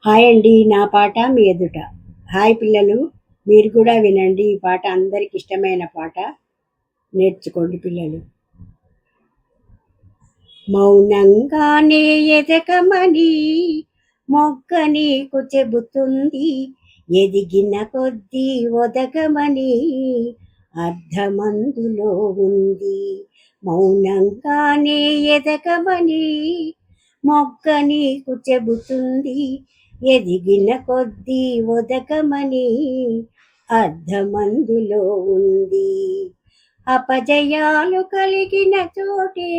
Hi అండి. నా పాట మీ ఎదుట. హాయ్ పిల్లలు, మీరు కూడా వినండి. ఈ పాట అందరికి ఇష్టమైన పాట. నేర్చుకోండి పిల్లలు. మౌనంగానే ఎదగమని మొగ్గ నీకు చెబుతుంది, ఎదిగిన కొద్దీ ఒదగమని అర్థమందులో ఉంది. మౌనంగానే ఎదగమని మొగ్గ నీకు చెబుతుంది, ఎదిగిన కొద్దీ ఒదగమని అర్థమందులో ఉంది. అపజయాలు కలిగిన చోటే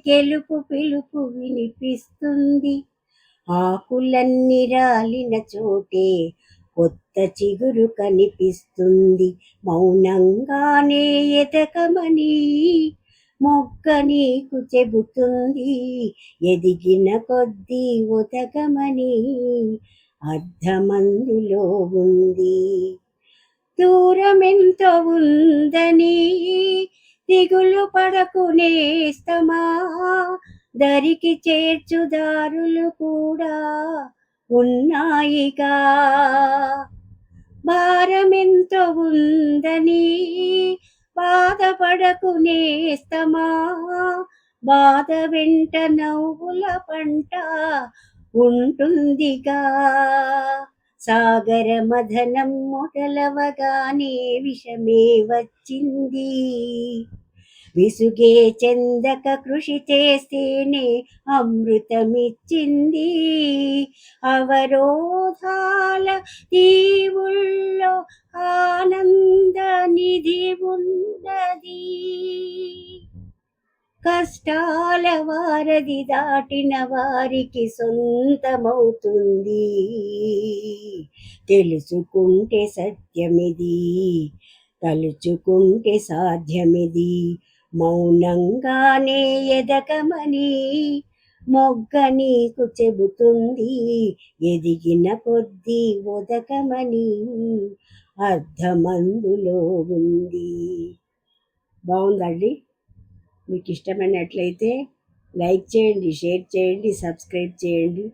గెలుపు పిలుపు వినిపిస్తుంది, ఆకులన్నీ రాలిన చోటే కొత్త చిగురు కనిపిస్తుంది. మౌనంగానే ఎదగమని మొగ్గ నీకు చెబుతుంది, ఎదిగిన కొద్దీ ఒదగమని అర్థమందులో ఉంది. దూరమెంతో ఉందని దిగులు పడకు నేస్తమా, దరికి చేర్చుదారులు కూడా ఉన్నాయిగా. భారమెంతో ఉందని బాధపడకు నేస్తమా, బాధ వెంట నవ్వుల పంట ఉంటుందిగా. సాగర మథనం మొదలవగానే విషమే వచ్చింది, విసుగే చెందక కృషి చేస్తేనే అమృతమిచ్చింది. అవరోధాల దీవుల్లో ఆనంద నిధి ఉన్నది, కష్టాల వారధి దాటిన వారికి సొంతమవుతుంది. తెలుసుకుంటే సత్యమిది, తలుచుకుంటే సాధ్యమిది. మౌనంగానే ఎదగమని మొగ్గ నీకు చెబుతుంది, ఎదిగిన కొద్దీ ఒదగమని అర్థమందులో ఉంది. బాగుందండి. మీకు ఇష్టమైనట్లయితే లైక్ చేయండి, షేర్ చేయండి, సబ్స్క్రైబ్ చేయండి.